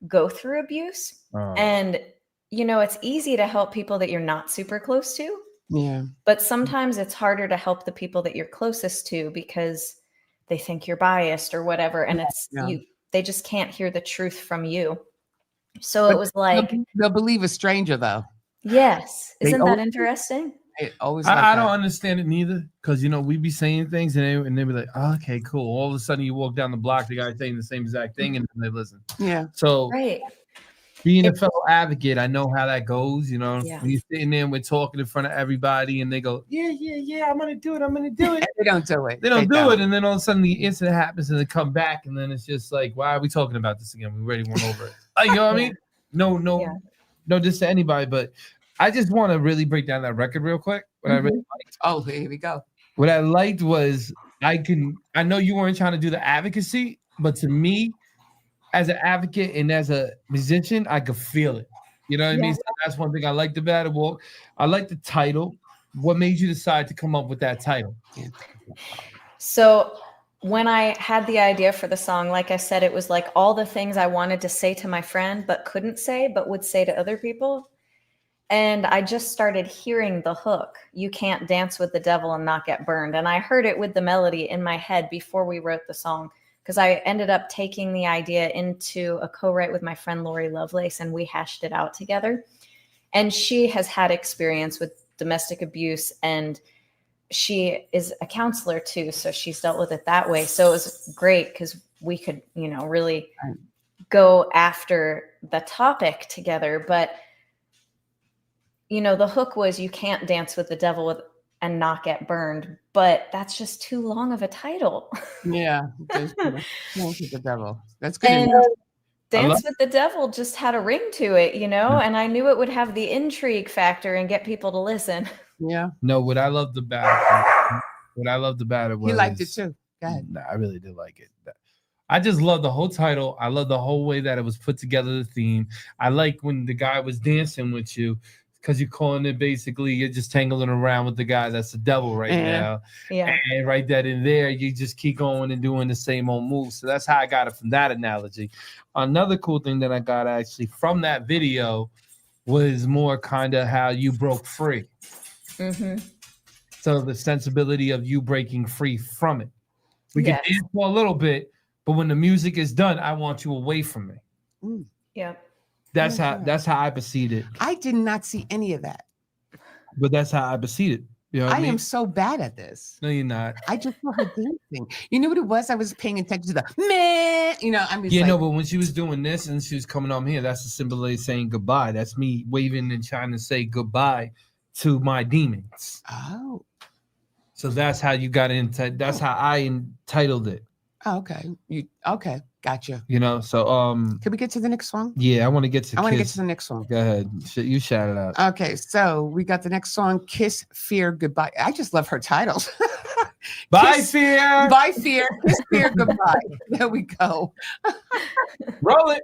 go through abuse. And, you know, it's easy to help people that you're not super close to. Yeah. But sometimes it's harder to help the people that you're closest to because they think you're biased or whatever. And they just can't hear the truth from you. So it was like, they'll believe a stranger though. Yes. Isn't that interesting? I don't understand it neither, because you know we be saying things and they be like, oh, okay, cool. All of a sudden you walk down the block, the guy's saying the same exact thing, and they listen. Yeah. So right. Being a fellow advocate, I know how that goes. You know, Yeah. when you're sitting there and we're talking in front of everybody, and they go, yeah, I'm gonna do it. They don't do it. They don't do it, and then all of a sudden the incident happens, and they come back, and then it's just like, why are we talking about this again? We already went over it. You know what I mean? No, just to anybody, but I just want to really break down that record real quick. What I really liked. Oh, here we go. What I liked was I know you weren't trying to do the advocacy, but to me, as an advocate and as a musician, I could feel it. You know what I mean? So that's one thing I liked about it. Well, I like the title. What made you decide to come up with that title? So when I had the idea for the song, like I said, it was like all the things I wanted to say to my friend, but couldn't say, but would say to other people. And I just started hearing the hook, "You can't dance with the devil and not get burned." And I heard it with the melody in my head before we wrote the song, because I ended up taking the idea into a co-write with my friend Lori Lovelace, and we hashed it out together. And she has had experience with domestic abuse, and she is a counselor too, so she's dealt with it that way. So it was great because we could, really go after the topic together. But the hook was, "You can't dance with the devil and not get burned," but that's just too long of a title. Yeah, Dance with the Devil. That's good. And Dance with the Devil just had a ring to it, and I knew it would have the intrigue factor and get people to listen. Yeah. No, what I loved about it was He liked it too. Go ahead. I really did like it. I just love the whole title. I love the whole way that it was put together, the theme. I like when the guy was dancing with you, because you're calling it basically you're just tangling around with the guy that's the devil right now. Yeah. And right that in there, you just keep going and doing the same old moves. So that's how I got it from that analogy. Another cool thing that I got actually from that video was more kind of how you broke free. Mm-hmm. So the sensibility of you breaking free from it. We can Yes. dance for a little bit, but when the music is done, I want you away from me. Yeah. That's how I perceived it. I did not see any of that. But that's how I proceeded. You know what I I mean? am so bad at this. No, you're not. I just saw her dancing. You know what it was? I was paying attention to the meh. You know, I'm just Yeah, like, no, but when she was doing this and she was coming on here, that's a symbol of saying goodbye. That's me waving and trying to say goodbye to my demons. oh, So that's how you got into. That's how I entitled it. okay. Okay, gotcha. You know. So Can we get to the next song? yeah, I want to get to. I want to get Kiss. to the next song. Go ahead. You shout it out. Okay, so we got the next song, Kiss, Fear, Goodbye. I just love her titles. Bye, Kiss- fear. Bye, Fear, Kiss, Fear, Goodbye. There we go. Roll it.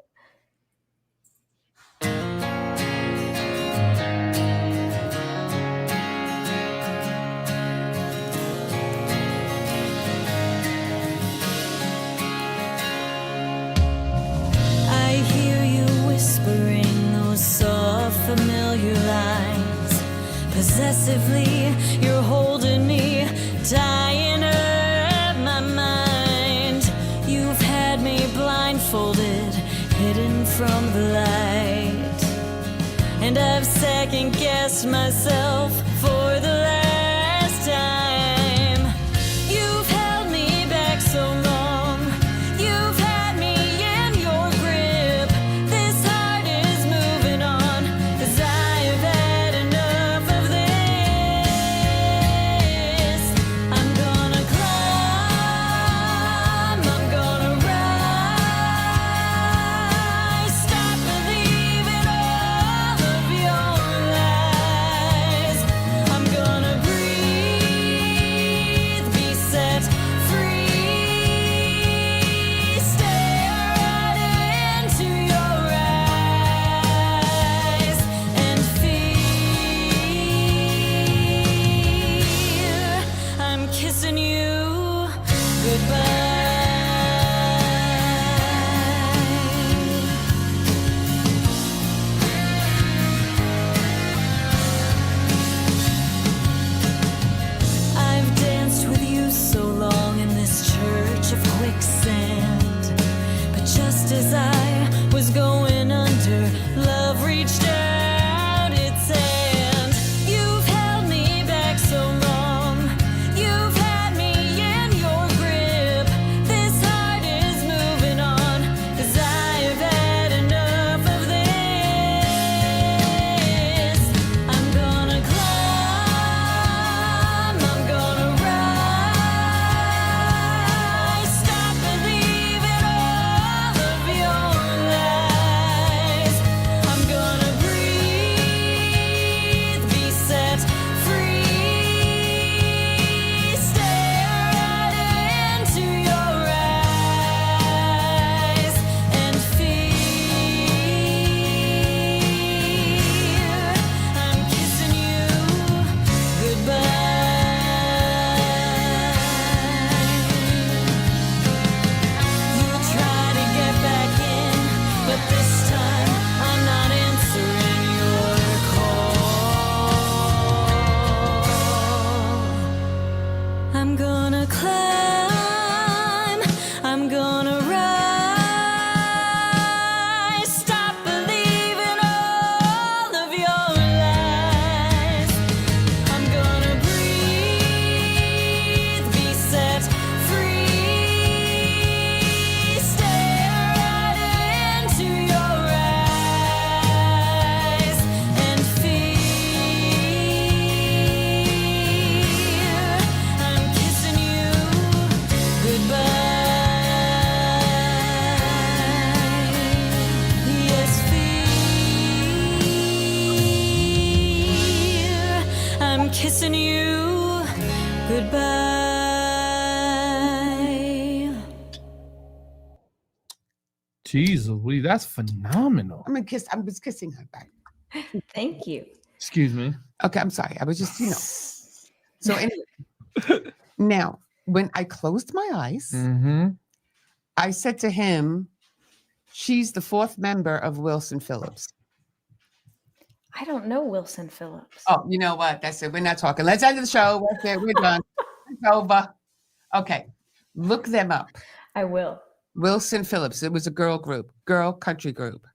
I hear you whispering those soft, familiar lines. Possessively, you're holding me, tying up my mind. You've had me blindfolded, hidden from the light. And I've second guessed myself for the last time. You've held me back so long. You've had me in your grip. This heart is moving on, 'cause I've had enough of this. I'm gonna climb, I'm gonna rise. Stop believing all of your lies. I'm gonna breathe, be set free. Stare right into your eyes and feel I'm kissing you goodbye. I've danced with you so long in this church of quicksand, but just as I was going under, love reached out its hand. You've held me back so long. You've had me in your grip. This heart is moving on, 'cause I've had enough of this. I'm gonna climb, I'm gonna rise. Stop believing all of your lies. I'm gonna breathe, be set free. Stare right into your eyes and feel I'm kissing you goodbye. You'll try to get back in, but this time I'm not answering your call. I'm gonna climb, I'm gonna rise. Stop believing all of your lies. I'm gonna breathe, be set free. Stare right into your eyes and feel I'm kissing you goodbye. Yes, feel I'm kissing you goodbye. Jeez Louise, that's phenomenal. I was kissing her back. Thank you. Excuse me. Okay, I'm sorry. I was just, So anyway, now when I closed my eyes, Mm-hmm. I said to him, she's the fourth member of Wilson Phillips. I don't know Wilson Phillips. Oh, you know what? That's it. We're not talking. Let's end the show. That's it. We're done. It's over. Okay. Look them up. I will. Wilson Phillips. It was a girl country group.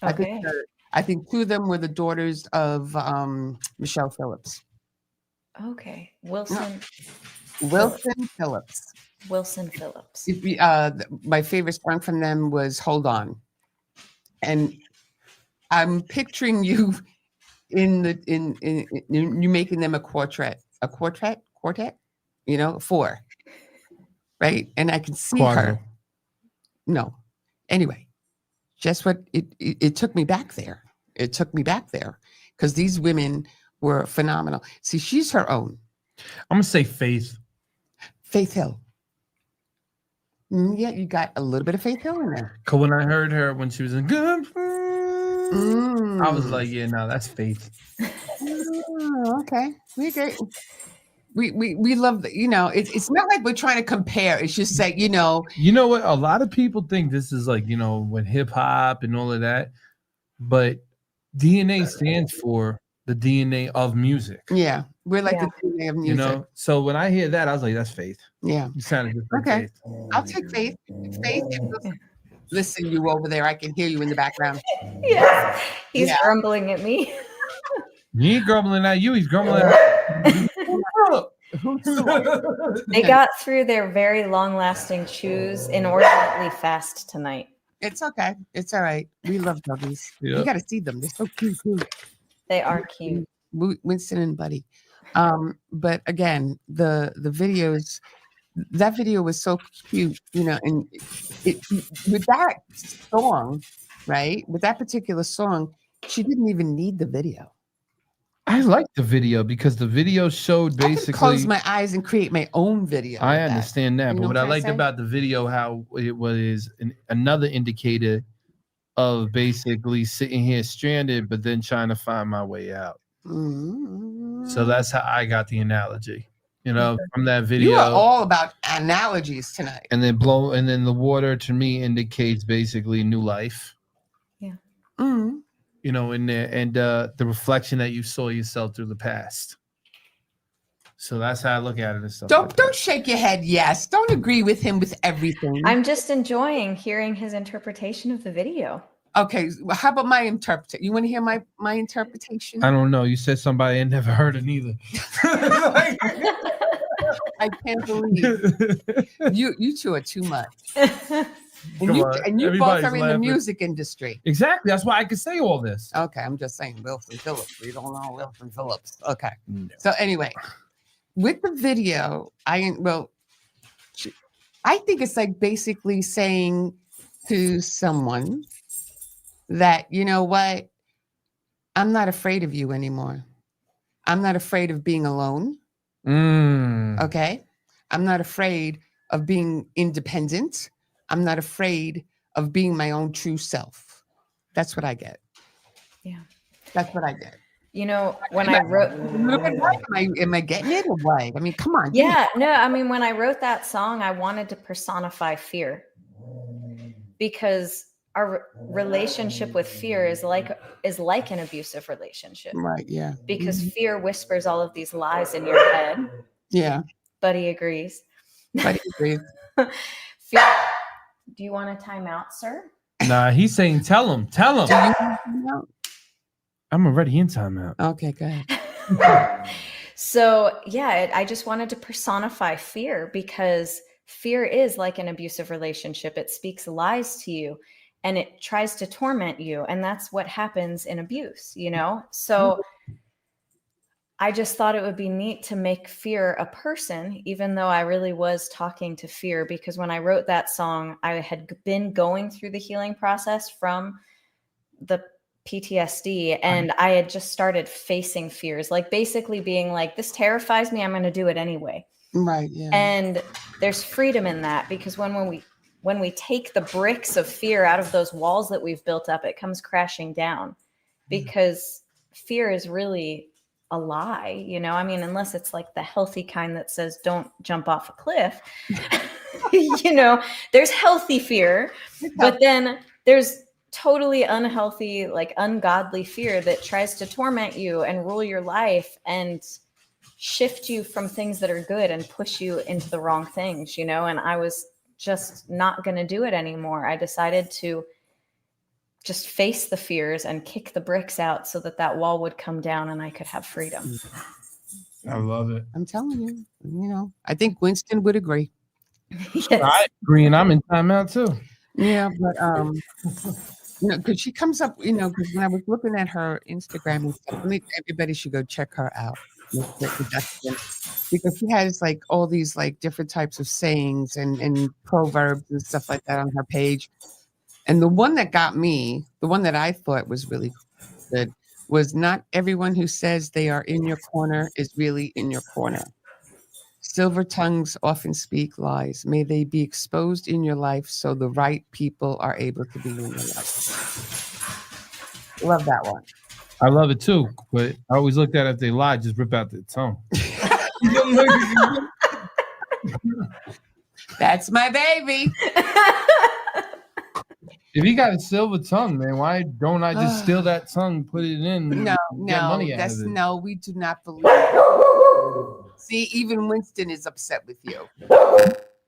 I Okay. think I think 2 of them were the daughters of Michelle Phillips. Okay. Wilson Wilson Phillips. Phillips. If we, my favorite song from them was "Hold On," and I'm picturing you in you making them a quartet, you know, 4, right? And I can see Quadra. her. No, anyway, just what it took me back there. It took me back there because these women were phenomenal. See, she's her own. I'm gonna say Faith. Faith Hill. Yeah, you got a little bit of Faith Hill in there. Cause when I heard her when she was in Good, Mm. I was like, yeah, no, that's Faith. Oh, okay, we agree. We love the, you know, it's not like we're trying to compare. It's just like, you know. You know what? A lot of people think this is like, you know, with hip hop and all of that, but DNA stands for the DNA of music. Yeah, we're like Yeah. the DNA of music. You know, so when I hear that, I was like, that's Faith. Yeah. You sounded just like Okay. Faith. I'll take Faith. Faith. Listen, you over there. I can hear you in the background. Yes. He's Yeah. grumbling at me. He ain't grumbling at you. He's grumbling at They got through their very long-lasting chews inordinately fast tonight. It's okay. It's all right. We love doggies. Yeah. You got to see them. They're so cute too. They are cute. Winston and Buddy. But again, the videos, that video was so cute, you know, and with that song, right? With that particular song, she didn't even need the video. I like the video because the video showed I could basically. close my eyes and create my own video. I with that. understand that, You but know what what I I'm liked saying? about the video, how it was another indicator of basically sitting here stranded, but then trying to find my way out. So that's how I got the analogy, you know, from that video. You are all about analogies tonight. And then the water to me indicates basically new life. Mhm. You know, in there, and the reflection that you saw yourself through the past. So that's how I look at it and stuff. Don't shake your head. Yes, don't agree with him with everything. I'm just enjoying hearing his interpretation of the video. Okay, well, how about my interpretation? You want to hear my interpretation? I don't know. You said somebody ain't never heard it neither. I can't believe you two are too much. And Come you, on, and you both everybody's are in the laughing. music industry. Exactly. That's why I could say all this. Okay, I'm just saying Wilson Phillips. We don't know Wilson Phillips. Okay. No. So anyway, with the video, I think it's like basically saying to someone that, you know what, I'm not afraid of you anymore. I'm not afraid of being alone. Okay. I'm not afraid of being independent. I'm not afraid of being my own true self. That's what I get. Yeah. That's what I get. You know, when I wrote, Am I getting it or what? I mean, come on. yeah, no, I mean, when I wrote that song, I wanted to personify fear because our relationship with fear is like an abusive relationship. Right. Yeah. Because fear whispers all of these lies in your head. Yeah. Buddy agrees. But Fear. Do you want a timeout, sir? Nah, he's saying tell him. Tell do him. you want to know? I'm already in timeout. Okay, go ahead. So yeah, I just wanted to personify fear because fear is like an abusive relationship. It speaks lies to you and it tries to torment you. And that's what happens in abuse, you know? So I just thought it would be neat to make fear a person, even though I really was talking to fear, because when I wrote that song, I had been going through the healing process from the PTSD and I had just started facing fears, like basically being like, this terrifies me, I'm going to do it anyway. Right. Yeah. And there's freedom in that because when we take the bricks of fear out of those walls that we've built up, it comes crashing down because fear is really a lie, you know? I mean, unless it's like the healthy kind that says, don't jump off a cliff, you know, there's healthy fear, but then there's totally unhealthy, like ungodly fear that tries to torment you and rule your life and shift you from things that are good and push you into the wrong things, you know? And I was just not going to do it anymore. I decided to just face the fears and kick the bricks out so that that wall would come down and I could have freedom. I love it. I'm telling you, I think Winston would agree. Yes. I agree, and I'm in timeout too. Yeah, but because she comes up, because when I was looking at her Instagram and stuff, everybody should go check her out. Miss Brittany Bexton, because she has like all these like different types of sayings and proverbs and stuff like that on her page. And the one that got me, the one that I thought was really good, was not everyone who says they are in your corner is really in your corner. Silver tongues often speak lies. May they be exposed in your life so the right people are able to be in your life. Love that one. I love it too, but I always looked at it, if they lie, just rip out their tongue. That's my baby. If you got a silver tongue, man, why don't I just steal that tongue, put it in, and get money out of it? No, we do not believe. See, even Winston is upset with you.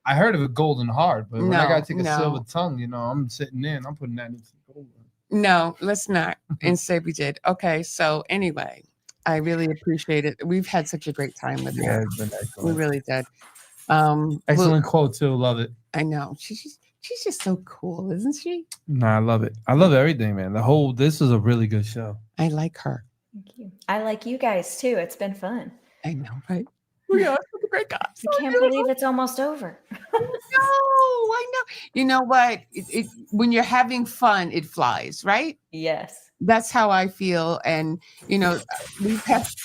I heard of a golden heart, but when I gotta take a No. silver tongue, I'm sitting there and I'm putting that into gold. No, let's not and say we did. Okay, so anyway, I really appreciate it. We've had such a great time with you. Yeah, it's been We excellent. really did. Excellent quote too. Love it. I know. She's just so cool, isn't she? Nah, I love it. I love everything, man. This is a really good show. I like her. Thank you. I like you guys too. It's been fun. I know, right? We are such a great guys. I can't believe it's almost over. I know. You know what? When you're having fun, it flies, right? Yes. That's how I feel. And when we first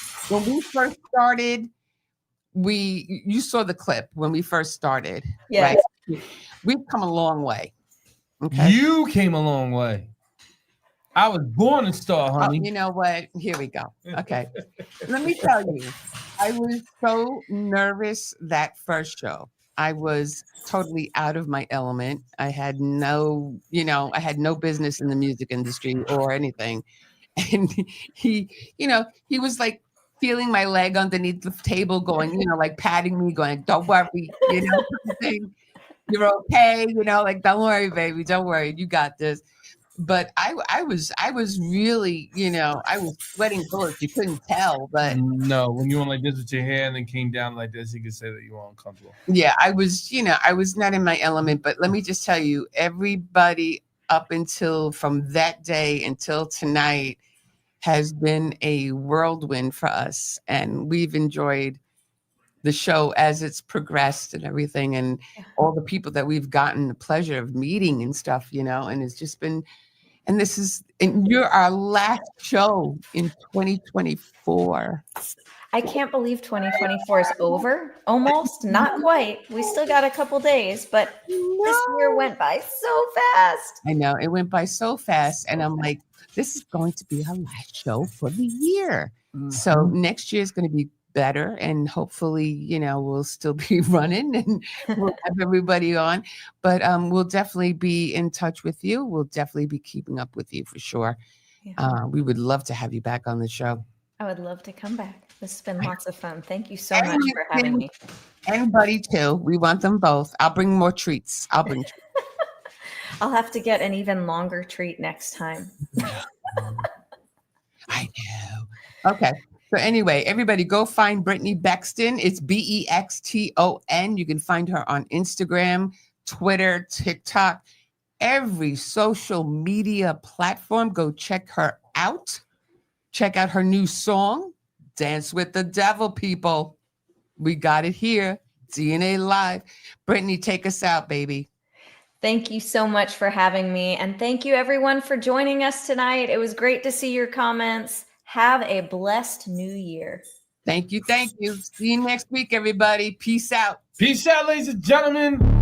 started, you saw the clip when we first started. Yes. Right? We've come a long way. Okay. You came a long way. I was born a star, Oh, honey. you know what? Here we go. Okay. Let me tell you, I was so nervous that first show. I was totally out of my element. I had no business in the music industry or anything. And he was like feeling my leg underneath the table going, like patting me, going, don't worry, you're okay, like, don't worry, baby, don't worry, you got this. But I was really, I was sweating bullets. You couldn't tell, but No, when you went like this with your hair and then came down like this, you could say that you were uncomfortable. yeah, I was not in my element. But let me just tell you, everybody up until from that day until tonight has been a whirlwind for us, and we've enjoyed the show as it's progressed and everything, and all the people that we've gotten the pleasure of meeting and stuff, and it's just been. And you're our last show in 2024. I can't believe 2024 is over. Almost, not quite. We still got a couple days, but this year went by so fast. I know, it went by so fast. And I'm like, this is going to be our last show for the year. Mm-hmm. So next year is going to be better, and hopefully we'll still be running and we'll have everybody on, but we'll definitely be in touch with you. We'll definitely be keeping up with you for sure. Yeah. We would love to have you back on the show. I would love to come back. This has been lots of fun. Thank you so much for having me. And Buddy too. We want them both. I'll bring more treats. I'll I'll have to get an even longer treat next time. I know. Okay. So anyway, everybody go find Brittany Bexton. It's Bexton. You can find her on Instagram, Twitter, TikTok, every social media platform. Go check her out. Check out her new song, Dance with the Devil, people. We got it here. DNA Live. Brittany, take us out, baby. Thank you so much for having me. And thank you everyone for joining us tonight. It was great to see your comments. Have a blessed new year. Thank you. Thank you. See you next week, everybody. Peace out. Peace out, ladies and gentlemen.